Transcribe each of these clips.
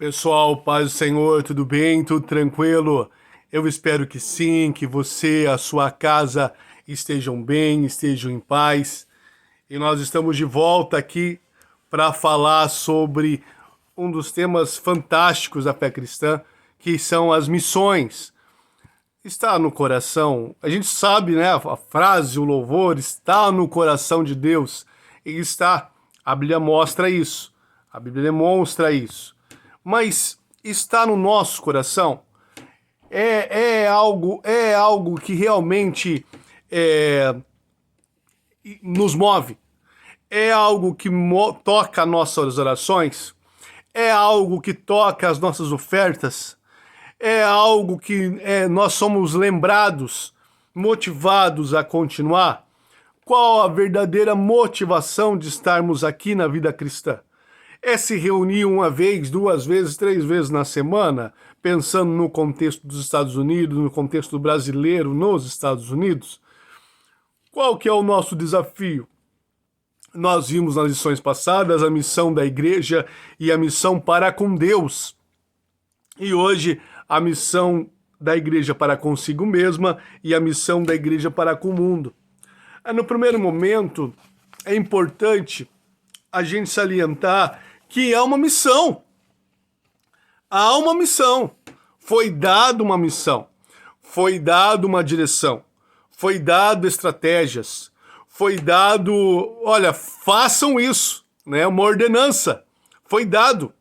Pessoal, paz do Senhor, tudo bem? Tudo tranquilo? Eu espero que sim, que você, a sua casa estejam bem, estejam em paz. E nós estamos de volta aqui para falar sobre um dos temas fantásticos da fé cristã, que são as missões. Está no coração, a gente sabe, né? A frase, o louvor está no coração de Deus. E está, a Bíblia mostra isso, a Bíblia demonstra isso. Mas está no nosso coração? É algo que realmente nos move? É algo que toca nossas orações? É algo que toca as nossas ofertas? É algo que nós somos lembrados, motivados a continuar? Qual a verdadeira motivação de estarmos aqui na vida cristã? É se reunir uma vez, duas vezes, três vezes na semana, pensando no contexto dos Estados Unidos, no contexto brasileiro nos Estados Unidos? Qual que é o nosso desafio? Nós vimos nas lições passadas a missão da igreja e a missão para com Deus. E hoje a missão da igreja para consigo mesma e a missão da igreja para com o mundo. No primeiro momento, é importante a gente salientar que há uma missão. Há uma missão. Foi dada uma missão. Foi dada uma direção. Foi dado estratégias. Foi dado, olha, façam isso, né? Uma ordenança. Foi dado.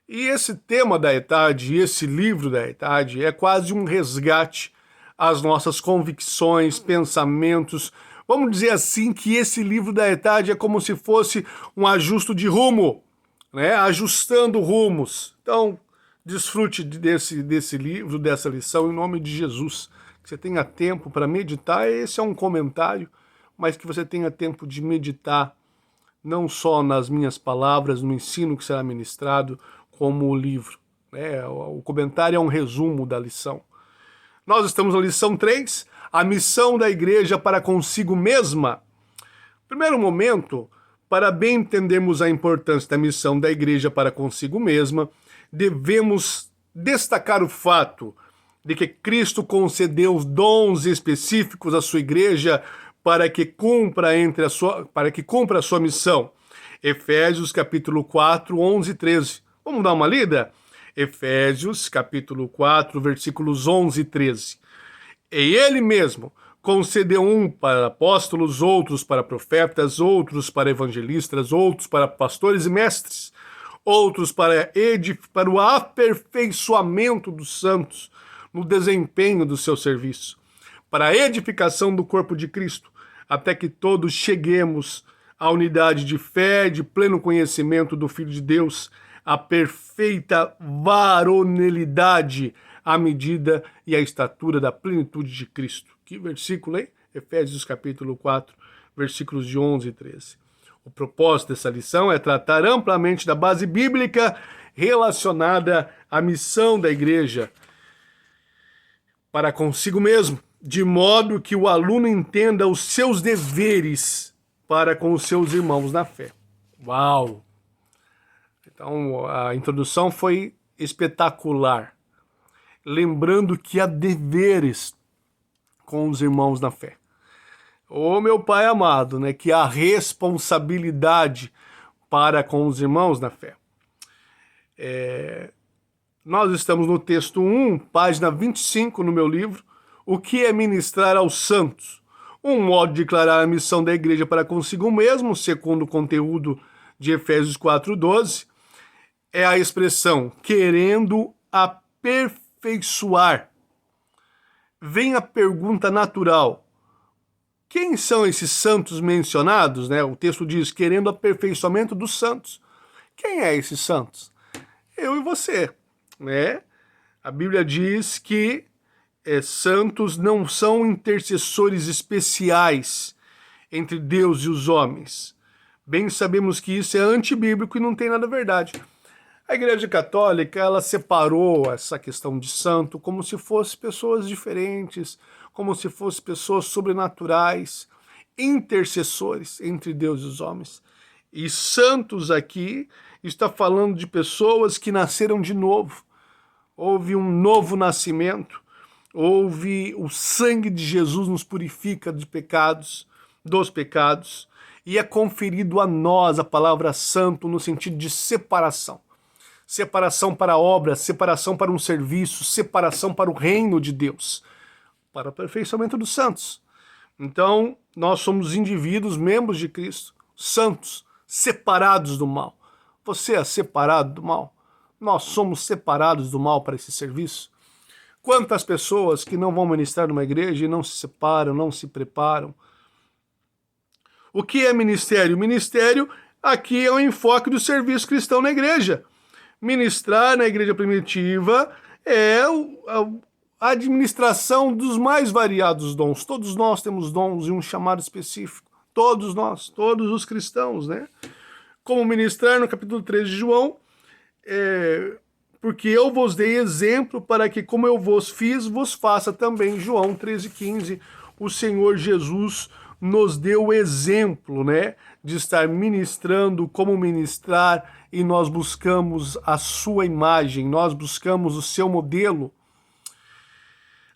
E esse tema da ETAD, esse livro da ETAD, é quase um resgate às nossas convicções, pensamentos. Vamos dizer assim que esse livro da ETAD é como se fosse um ajuste de rumo, né? Ajustando rumos. Então, desfrute desse livro, dessa lição, em nome de Jesus. Que você tenha tempo para meditar. Esse é um comentário, mas que você tenha tempo de meditar não só nas minhas palavras, no ensino que será ministrado, como o livro. O comentário é um resumo da lição. Nós estamos na lição 3, a missão da igreja para consigo mesma. Primeiro momento, para bem entendermos a importância da missão da igreja para consigo mesma, devemos destacar o fato de que Cristo concedeu dons específicos à sua igreja para que cumpra a sua missão. Efésios capítulo 4, 11 e 13. Vamos dar uma lida? Efésios capítulo 4, versículos 11 e 13. E ele mesmo concedeu um para apóstolos, outros para profetas, outros para evangelistas, outros para pastores e mestres, outros para o aperfeiçoamento dos santos no desempenho do seu serviço, para a edificação do corpo de Cristo, até que todos cheguemos à unidade de fé, de pleno conhecimento do Filho de Deus, a perfeita varonilidade, à medida e à estatura da plenitude de Cristo. Que versículo, hein? Efésios capítulo 4, versículos de 11 e 13. O propósito dessa lição é tratar amplamente da base bíblica relacionada à missão da igreja para consigo mesmo, de modo que o aluno entenda os seus deveres para com os seus irmãos na fé. Uau! Então, a introdução foi espetacular. Lembrando que há deveres com os irmãos na fé. Ô meu Pai amado, né? Que há responsabilidade para com os irmãos na fé. Nós estamos no texto 1, página 25 no meu livro, O que é ministrar aos santos? Um modo de declarar a missão da igreja para consigo mesmo, segundo o conteúdo de Efésios 4:12, é a expressão querendo aperfeiçoar. Vem a pergunta natural. Quem são esses santos mencionados? O texto diz querendo aperfeiçoamento dos santos. Quem é esses santos? Eu e você. A Bíblia diz que santos não são intercessores especiais entre Deus e os homens. Bem sabemos que isso é antibíblico e não tem nada de verdade. A Igreja Católica, ela separou essa questão de santo como se fossem pessoas diferentes, como se fossem pessoas sobrenaturais, intercessores entre Deus e os homens. E santos aqui está falando de pessoas que nasceram de novo. Houve um novo nascimento, houve o sangue de Jesus nos purifica de pecados, dos pecados, e é conferido a nós a palavra santo no sentido de separação. Separação para a obra, separação para um serviço, separação para o reino de Deus, para o aperfeiçoamento dos santos. Então, nós somos indivíduos, membros de Cristo, santos, separados do mal. Você é separado do mal? Nós somos separados do mal para esse serviço? Quantas pessoas que não vão ministrar numa igreja e não se separam, não se preparam? O que é ministério? Ministério aqui é o enfoque do serviço cristão na igreja. Ministrar na igreja primitiva é a administração dos mais variados dons. Todos nós temos dons e um chamado específico. Todos nós, todos os cristãos, né? Como ministrar no capítulo 3 de João, porque eu vos dei exemplo para que, como eu vos fiz, vos faça também. João 13,15, o Senhor Jesus nos deu exemplo, né, de estar ministrando, como ministrar, e nós buscamos a sua imagem, nós buscamos o seu modelo.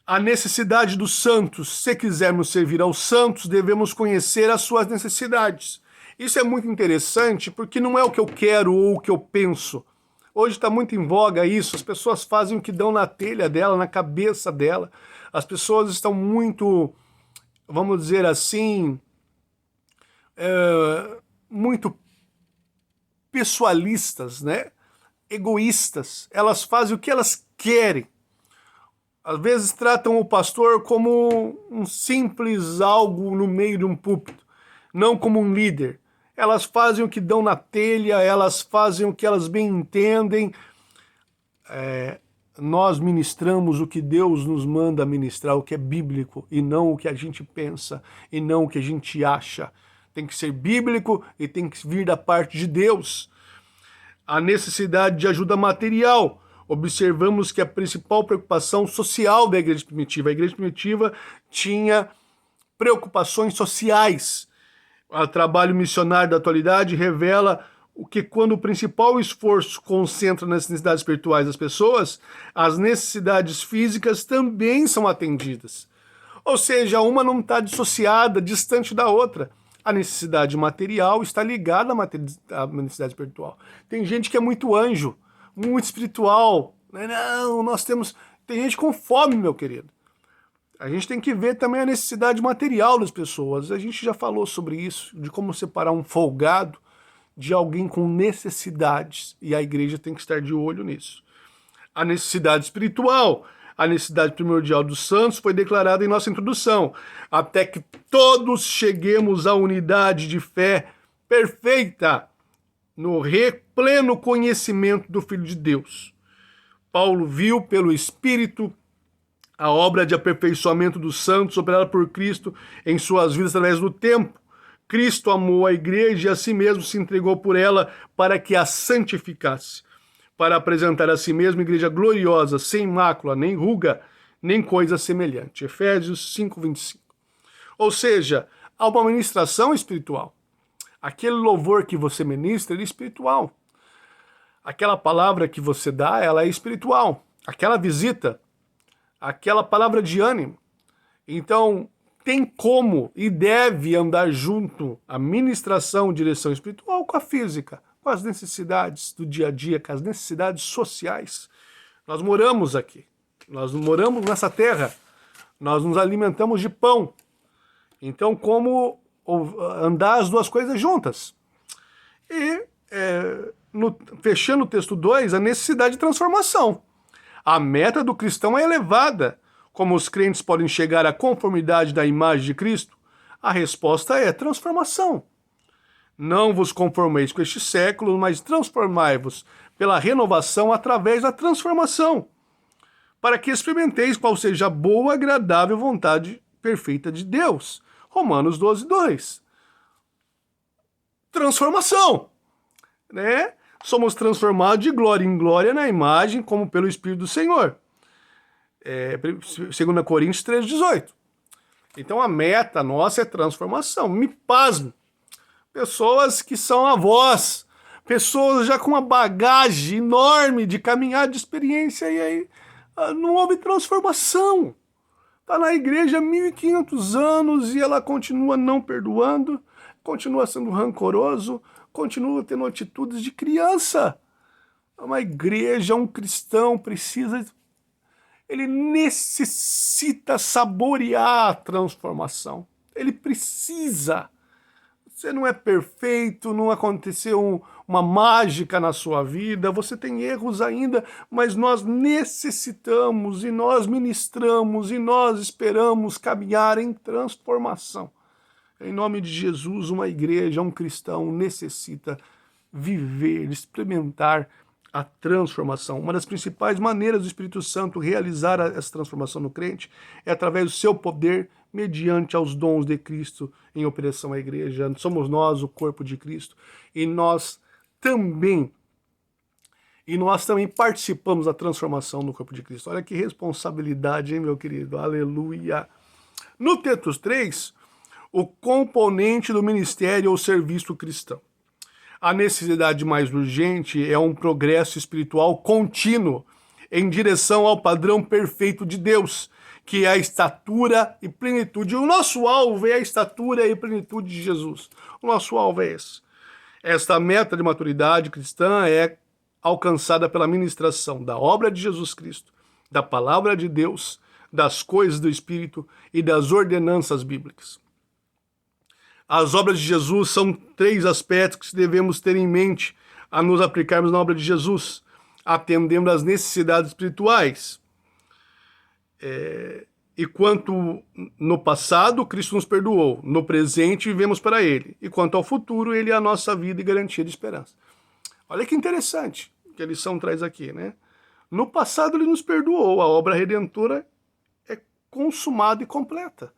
A necessidade dos santos, se quisermos servir aos santos, devemos conhecer as suas necessidades. Isso é muito interessante, porque não é o que eu quero ou o que eu penso. Hoje está muito em voga isso, as pessoas fazem o que dão na telha dela, na cabeça dela. As pessoas estão muito, vamos dizer assim, muito pessoalistas, né? Egoístas. Elas fazem o que elas querem. Às vezes tratam o pastor como um simples algo no meio de um púlpito, não como um líder. Elas fazem o que dão na telha, elas fazem o que elas bem entendem. Nós ministramos o que Deus nos manda ministrar, o que é bíblico, e não o que a gente pensa, e não o que a gente acha. Tem que ser bíblico e tem que vir da parte de Deus. A necessidade de ajuda material. Observamos que a principal preocupação social da igreja primitiva, a igreja primitiva tinha preocupações sociais. O trabalho missionário da atualidade revela o que, quando o principal esforço concentra nas necessidades espirituais das pessoas, as necessidades físicas também são atendidas. Ou seja, uma não está dissociada, distante da outra. A necessidade material está ligada à necessidade espiritual. Tem gente que é muito anjo, muito espiritual. Não, tem gente com fome, meu querido. A gente tem que ver também a necessidade material das pessoas. A gente já falou sobre isso, de como separar um folgado de alguém com necessidades. E a igreja tem que estar de olho nisso. A necessidade espiritual, a necessidade primordial dos santos foi declarada em nossa introdução, até que todos cheguemos à unidade de fé perfeita, no pleno conhecimento do Filho de Deus. Paulo viu pelo Espírito a obra de aperfeiçoamento dos santos operada por Cristo em suas vidas através do tempo. Cristo amou a igreja e a si mesmo se entregou por ela para que a santificasse, para apresentar a si mesmo igreja gloriosa, sem mácula, nem ruga, nem coisa semelhante. Efésios 5:25. Ou seja, há uma ministração espiritual. Aquele louvor que você ministra, ele é espiritual. Aquela palavra que você dá, ela é espiritual. Aquela visita, aquela palavra de ânimo. Então, tem como e deve andar junto a ministração, direção espiritual com a física, com as necessidades do dia a dia, com as necessidades sociais. Nós moramos aqui, nós moramos nessa terra, nós nos alimentamos de pão. Então, como andar as duas coisas juntas? E, fechando o texto 2, a necessidade de transformação. A meta do cristão é elevada. Como os crentes podem chegar à conformidade da imagem de Cristo? A resposta é transformação. Não vos conformeis com este século, mas transformai-vos pela renovação através da transformação, para que experimenteis qual seja a boa, agradável vontade perfeita de Deus. Romanos 12:2. Transformação, né? Somos transformados de glória em glória na imagem, como pelo Espírito do Senhor. 2 Coríntios 3:18. Então a meta nossa é transformação. Me pasmo. Pessoas que são avós, pessoas já com uma bagagem enorme de caminhada de experiência e aí não houve transformação. Está na igreja há 1500 anos e ela continua não perdoando, continua sendo rancoroso, continua tendo atitudes de criança. Uma igreja, um cristão precisa, ele necessita saborear a transformação. Ele precisa. Você não é perfeito, não aconteceu uma mágica na sua vida, você tem erros ainda, mas nós necessitamos e nós ministramos e nós esperamos caminhar em transformação. Em nome de Jesus, uma igreja, um cristão necessita viver, experimentar a transformação. Uma das principais maneiras do Espírito Santo realizar essa transformação no crente é através do seu poder mediante aos dons de Cristo em operação à igreja. Somos nós o corpo de Cristo e nós também participamos da transformação no corpo de Cristo. Olha que responsabilidade, hein, meu querido? Aleluia! No Textos 3, o componente do ministério ou serviço cristão. A necessidade mais urgente é um progresso espiritual contínuo em direção ao padrão perfeito de Deus, que é a estatura e plenitude. O nosso alvo é a estatura e plenitude de Jesus. O nosso alvo é esse. Esta meta de maturidade cristã é alcançada pela ministração da obra de Jesus Cristo, da palavra de Deus, das coisas do Espírito e das ordenanças bíblicas. As obras de Jesus são 3 aspectos que devemos ter em mente a nos aplicarmos na obra de Jesus, atendendo às necessidades espirituais. E quanto no passado, Cristo nos perdoou. No presente, vivemos para Ele. E quanto ao futuro, Ele é a nossa vida e garantia de esperança. Olha que interessante que a lição traz aqui, né? No passado, Ele nos perdoou. A obra redentora é consumada e completa.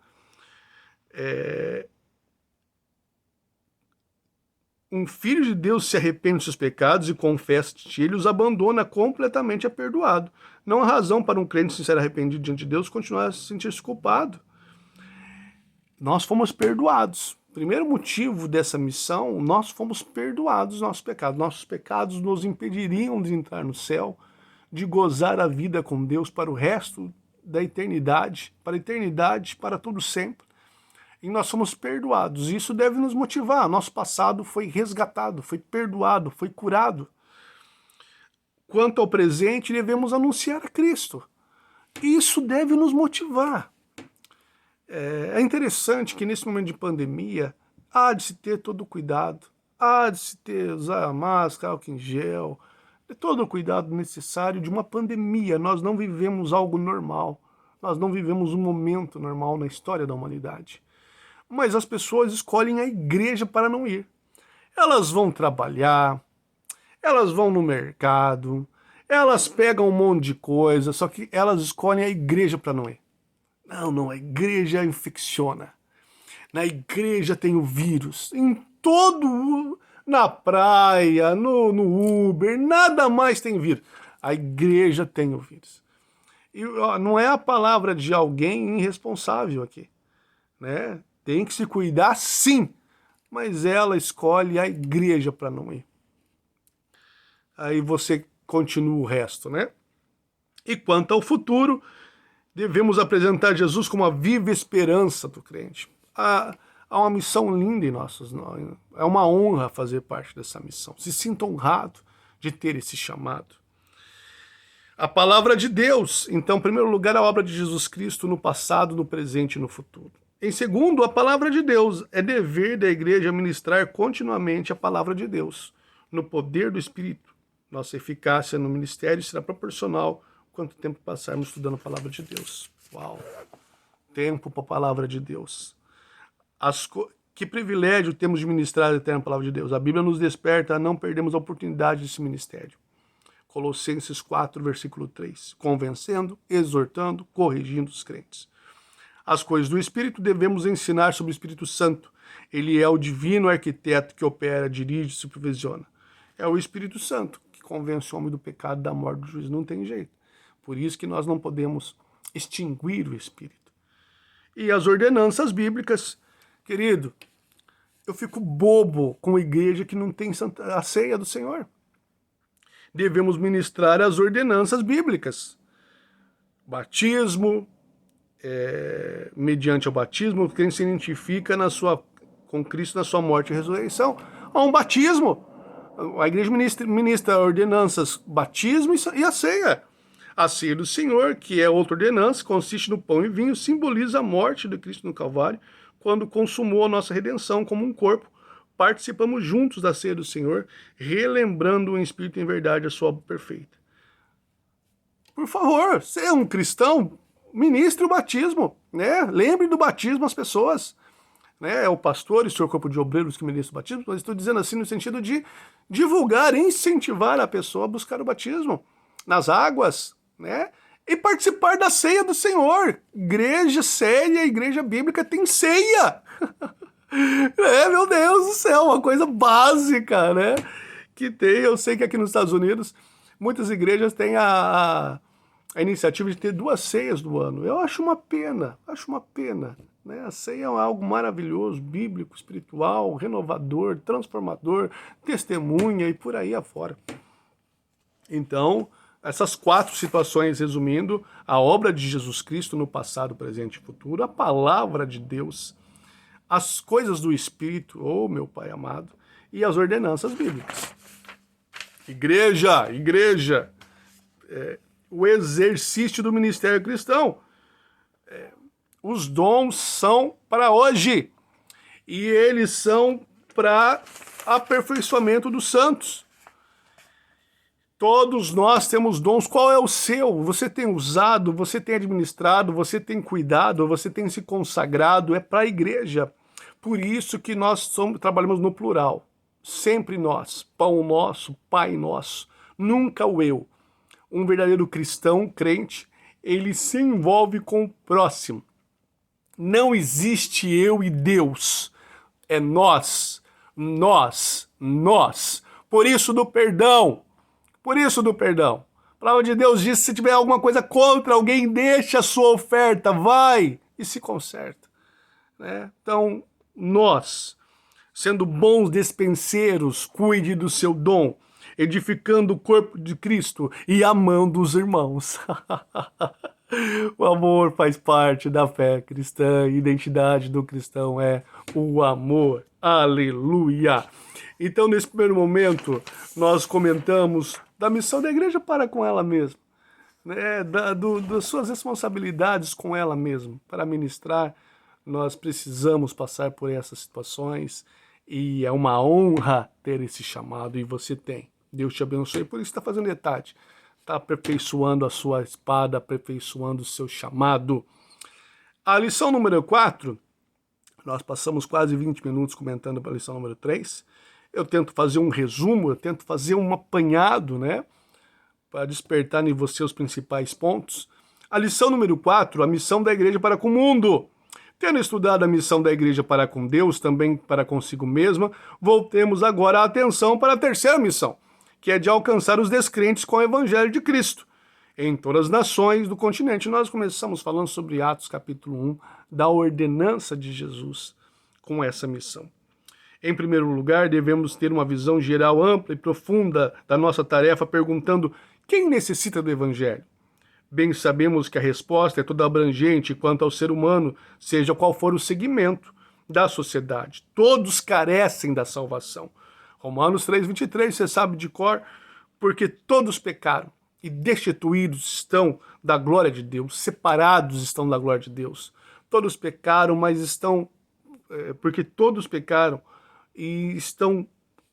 Um filho de Deus se arrepende dos seus pecados e confessa de ti, ele os abandona completamente, é perdoado. Não há razão para um crente sincero arrependido diante de Deus continuar a se sentir culpado. Nós fomos perdoados. Primeiro motivo dessa missão, nós fomos perdoados dos nossos pecados. Nossos pecados nos impediriam de entrar no céu, de gozar a vida com Deus para o resto da eternidade, para todo sempre. E nós somos perdoados. Isso deve nos motivar. Nosso passado foi resgatado, foi perdoado, foi curado. Quanto ao presente, devemos anunciar a Cristo. Isso deve nos motivar. É interessante que nesse momento de pandemia, há de se ter todo o cuidado, há de se ter usar máscara, álcool em gel, todo o cuidado necessário de uma pandemia. Nós não vivemos algo normal. Nós não vivemos um momento normal na história da humanidade. Mas as pessoas escolhem a igreja para não ir. Elas vão trabalhar, elas vão no mercado, elas pegam um monte de coisa, só que elas escolhem a igreja para não ir. Não, a igreja infecciona. Na igreja tem o vírus. Na praia, no Uber, nada mais tem vírus. A igreja tem o vírus. E não é a palavra de alguém irresponsável aqui, né? Tem que se cuidar, sim, mas ela escolhe a igreja para não ir. Aí você continua o resto, né? E quanto ao futuro, devemos apresentar Jesus como a viva esperança do crente. Há uma missão linda em nossos nós. É uma honra fazer parte dessa missão. Se sinta honrado de ter esse chamado. A palavra de Deus, então, em primeiro lugar, a obra de Jesus Cristo no passado, no presente e no futuro. Em segundo, a palavra de Deus. É dever da igreja ministrar continuamente a palavra de Deus, no poder do Espírito. Nossa eficácia no ministério será proporcional quanto tempo passarmos estudando a palavra de Deus. Uau! Tempo para a palavra de Deus. Que privilégio temos de ministrar a eterna palavra de Deus. A Bíblia nos desperta a não perdermos a oportunidade desse ministério. Colossenses 4, versículo 3. Convencendo, exortando, corrigindo os crentes. As coisas do Espírito devemos ensinar sobre o Espírito Santo. Ele é o divino arquiteto que opera, dirige e supervisiona. É o Espírito Santo que convence o homem do pecado, da morte, do juízo. Não tem jeito. Por isso que nós não podemos extinguir o Espírito. E as ordenanças bíblicas, querido, Eu fico bobo com a igreja que não tem a ceia do Senhor. Devemos ministrar as ordenanças bíblicas. Batismo, mediante o batismo, quem se identifica com Cristo na sua morte e ressurreição. Há um batismo. A igreja ministra ordenanças, batismo e a ceia. A ceia do Senhor, que é outra ordenança, consiste no pão e vinho, simboliza a morte de Cristo no Calvário, quando consumou a nossa redenção como um corpo. Participamos juntos da ceia do Senhor, relembrando em espírito e em verdade a sua obra perfeita. Por favor, se é um cristão, ministre o batismo, né? Lembre do batismo as pessoas. Né? É o pastor e o seu corpo de obreiros que ministra o batismo, mas estou dizendo assim no sentido de divulgar, incentivar a pessoa a buscar o batismo nas águas, né? E participar da ceia do Senhor. Igreja séria, igreja bíblica tem ceia. Meu Deus do céu, uma coisa básica, né? Que tem, eu sei que aqui nos Estados Unidos, muitas igrejas têm a iniciativa de ter 2 ceias do ano. Eu acho uma pena, né? A ceia é algo maravilhoso, bíblico, espiritual, renovador, transformador, testemunha e por aí afora. Então, essas 4 situações, resumindo, a obra de Jesus Cristo no passado, presente e futuro, a palavra de Deus, as coisas do Espírito, meu Pai amado, e as ordenanças bíblicas. Igreja, o exercício do ministério cristão. Os dons são para hoje, e eles são para aperfeiçoamento dos santos. Todos nós temos dons. Qual é o seu? Você tem usado, você tem administrado, você tem cuidado, você tem se consagrado, é para a igreja. Por isso que nós trabalhamos no plural. Sempre nós, pão nosso, Pai nosso, nunca o eu. Um verdadeiro cristão, crente, ele se envolve com o próximo. Não existe eu e Deus. É nós. Por isso do perdão. A palavra de Deus diz, se tiver alguma coisa contra alguém, deixa a sua oferta, vai e se conserta. Né? Então, nós, sendo bons despenseiros, cuide do seu dom, edificando o corpo de Cristo e amando os irmãos. O amor faz parte da fé cristã, a identidade do cristão é o amor. Aleluia! Então, nesse primeiro momento, nós comentamos da missão da igreja para com ela mesma, né? Das suas responsabilidades com ela mesma. Para ministrar, nós precisamos passar por essas situações e é uma honra ter esse chamado e você tem. Deus te abençoe, por isso está fazendo detalhe. Está aperfeiçoando a sua espada, aperfeiçoando o seu chamado. A lição número 4, nós passamos quase 20 minutos comentando para a lição número 3. Eu tento fazer um resumo, eu tento fazer um apanhado, né? Para despertar em você os principais pontos. A lição número 4, a missão da igreja para com o mundo. Tendo estudado a missão da igreja para com Deus, também para consigo mesma, voltemos agora a atenção para a terceira missão, que é de alcançar os descrentes com o evangelho de Cristo. Em todas as nações do continente, nós começamos falando sobre Atos capítulo 1, da ordenança de Jesus com essa missão. Em primeiro lugar, devemos ter uma visão geral ampla e profunda da nossa tarefa, perguntando quem necessita do evangelho. Bem sabemos que a resposta é toda abrangente quanto ao ser humano, seja qual for o segmento da sociedade. Todos carecem da salvação. Romanos 3,23, você sabe de cor, porque todos pecaram e destituídos estão da glória de Deus, separados estão da glória de Deus. Todos pecaram, mas porque todos pecaram e estão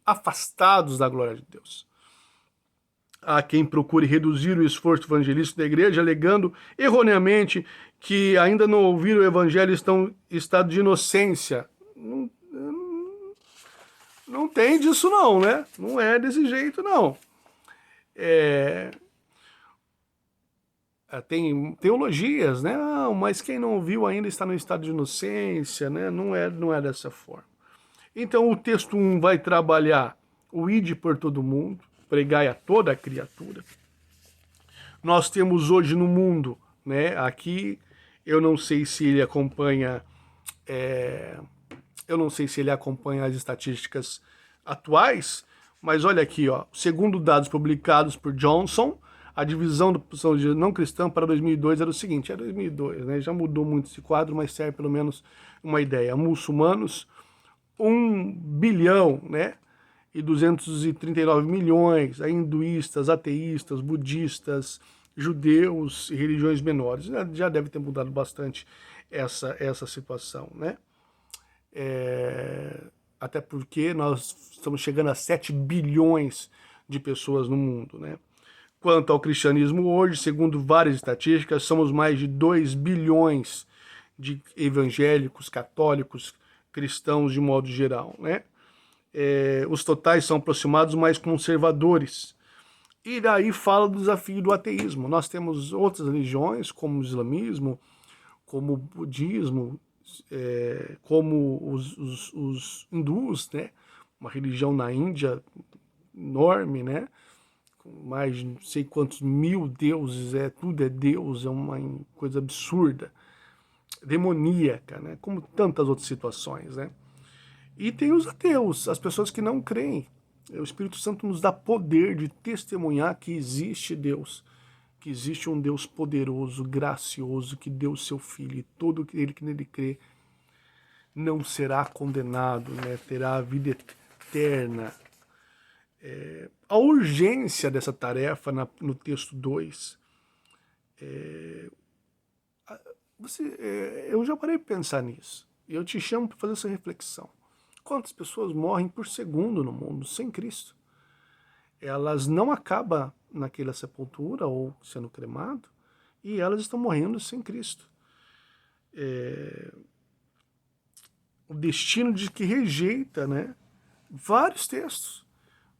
afastados da glória de Deus. Há quem procure reduzir o esforço evangelístico da igreja, alegando erroneamente que ainda não ouviram o evangelho e estão em estado de inocência. Não tem disso não, né? Não é desse jeito, não. Tem teologias, né? Mas quem não ouviu ainda está no estado de inocência, né? Não é dessa forma. Então o texto 1 vai trabalhar o ide por todo mundo, pregai a toda a criatura. Nós temos hoje no mundo, né? Aqui eu não sei se ele acompanha Eu não sei se ele acompanha as estatísticas atuais, mas olha aqui, ó, segundo dados publicados por Johnson, a divisão da população não cristã para 2002 era o seguinte, era 2002, né? Já mudou muito esse quadro, mas serve pelo menos uma ideia. Muçulmanos, 1 bilhão, né? E 239 milhões, hinduístas, ateístas, budistas, judeus e religiões menores. Já deve ter mudado bastante essa situação, né? Até porque nós estamos chegando a 7 bilhões de pessoas no mundo, né? Quanto ao cristianismo hoje, segundo várias estatísticas, somos mais de 2 bilhões de evangélicos, católicos, cristãos de modo geral, né? Os totais são aproximados mais conservadores. E daí fala do desafio do ateísmo. Nós temos outras religiões, como o islamismo, como o budismo, como os hindus, né? Uma religião na Índia enorme, né? Com mais de não sei quantos mil deuses, tudo é Deus, é uma coisa absurda, demoníaca, né? Como tantas outras situações, né? E tem os ateus, as pessoas que não creem. O Espírito Santo nos dá poder de testemunhar que existe Deus, que existe um Deus poderoso, gracioso, que deu o seu Filho, e todo aquele que nele crê não será condenado, né? Terá a vida eterna. A urgência dessa tarefa no texto 2, eu já parei para pensar nisso, e eu te chamo para fazer essa reflexão. Quantas pessoas morrem por segundo no mundo sem Cristo? Elas não acabam naquela sepultura ou sendo cremado, e elas estão morrendo sem Cristo. O destino de que rejeita, né? Vários textos.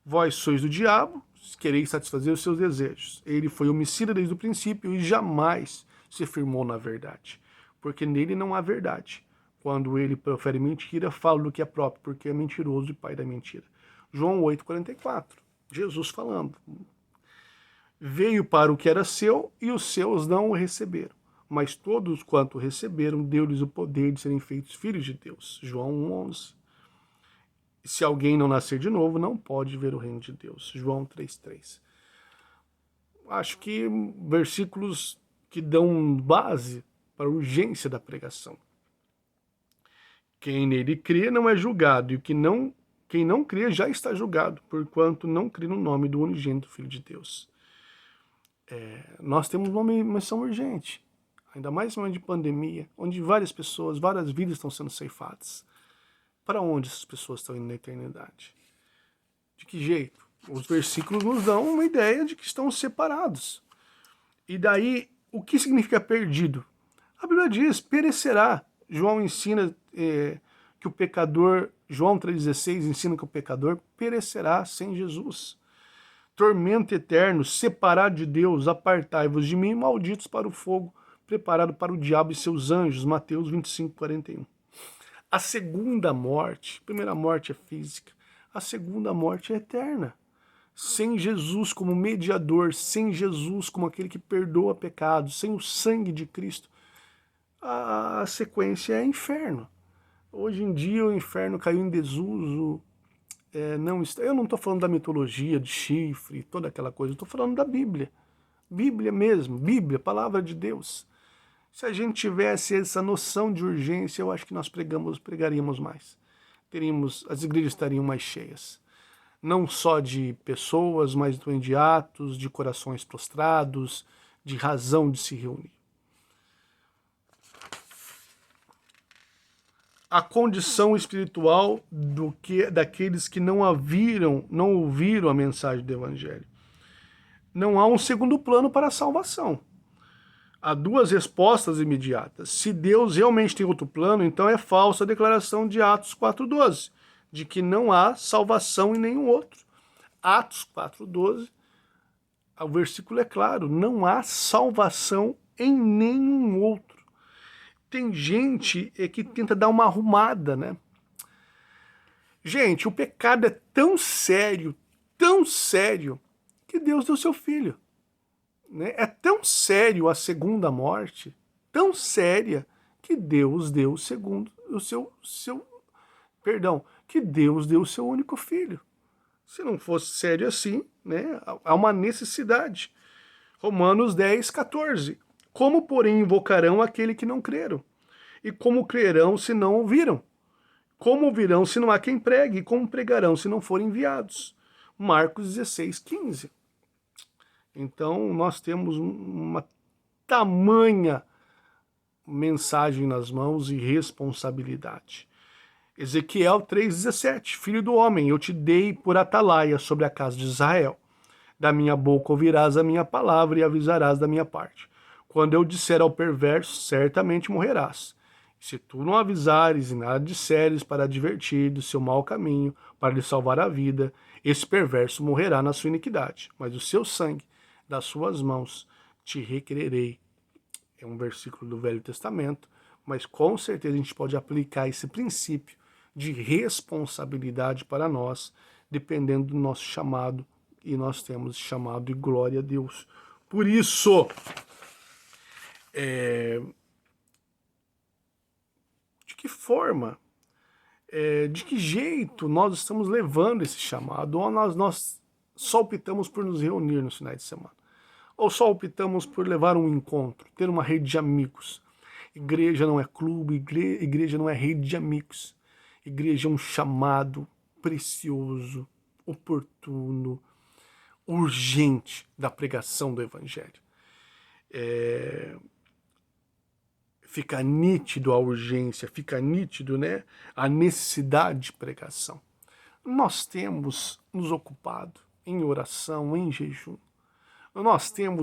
Vós sois do diabo, quereis satisfazer os seus desejos. Ele foi homicida desde o princípio e jamais se firmou na verdade, porque nele não há verdade. Quando ele profere mentira, fala do que é próprio, porque é mentiroso e pai da mentira. João 8,44, Jesus falando. Veio para o que era seu e os seus não o receberam. Mas todos quanto receberam, deu-lhes o poder de serem feitos filhos de Deus. João 1,11. Se alguém não nascer de novo, não pode ver o reino de Deus. João 3,3. Acho que versículos que dão base para a urgência da pregação. Quem nele crê não é julgado, e quem não crê já está julgado, porquanto não crê no nome do unigênito Filho de Deus. Nós temos uma missão urgente, ainda mais em um ano de pandemia, onde várias pessoas, várias vidas estão sendo ceifadas. Para onde essas pessoas estão indo na eternidade? De que jeito? Os versículos nos dão uma ideia de que estão separados. E daí, o que significa perdido? A Bíblia diz, perecerá. João ensina que o pecador, João 3,16 ensina que o pecador perecerá sem Jesus. Tormento eterno, separado de Deus, apartai-vos de mim, malditos para o fogo, preparado para o diabo e seus anjos. Mateus 25:41. A segunda morte, a primeira morte é física, a segunda morte é eterna. Sem Jesus como mediador, sem Jesus como aquele que perdoa pecados, sem o sangue de Cristo, a sequência é inferno. Hoje em dia o inferno caiu em desuso. Eu não estou falando da mitologia, de chifre, toda aquela coisa, eu estou falando da Bíblia. Bíblia mesmo, Bíblia, palavra de Deus. Se a gente tivesse essa noção de urgência, eu acho que nós pregaríamos mais. As igrejas estariam mais cheias. Não só de pessoas, mas também de atos, de corações prostrados, de razão de se reunir. A condição espiritual daqueles que não ouviram a mensagem do Evangelho. Não há um segundo plano para a salvação. Há duas respostas imediatas. Se Deus realmente tem outro plano, então é falsa a declaração de Atos 4,12, de que não há salvação em nenhum outro. Atos 4,12, o versículo é claro, não há salvação em nenhum outro. Tem gente que tenta dar uma arrumada, né? Gente, o pecado é tão sério, que Deus deu seu filho. Né? É tão sério a segunda morte, tão séria, que Deus deu o Perdão, que Deus deu o seu único filho. Se não fosse sério assim, né, há uma necessidade. Romanos 10, 14. Como, porém, invocarão aquele que não creram? E como crerão se não ouviram? Como ouvirão se não há quem pregue? E como pregarão se não forem enviados? Marcos 16, 15. Então, nós temos uma tamanha mensagem nas mãos e responsabilidade. Ezequiel 3,17. Filho do homem, eu te dei por atalaia sobre a casa de Israel. Da minha boca ouvirás a minha palavra e avisarás da minha parte. Quando eu disser ao perverso, certamente morrerás. Se tu não avisares e nada disseres para advertir do seu mau caminho, para lhe salvar a vida, esse perverso morrerá na sua iniquidade. Mas o seu sangue das suas mãos te requererei. É um versículo do Velho Testamento, mas com certeza a gente pode aplicar esse princípio de responsabilidade para nós, dependendo do nosso chamado, e nós temos chamado, e glória a Deus. Por isso, de que forma, de que jeito nós estamos levando esse chamado? Ou nós só optamos por nos reunir nos finais de semana? Ou só optamos por levar um encontro, ter uma rede de amigos? Igreja não é clube, igreja não é rede de amigos. Igreja é um chamado precioso, oportuno, urgente da pregação do Evangelho. Fica nítido a urgência, fica nítido, né, a necessidade de pregação. Nós temos nos ocupado em oração, em jejum. Nós temos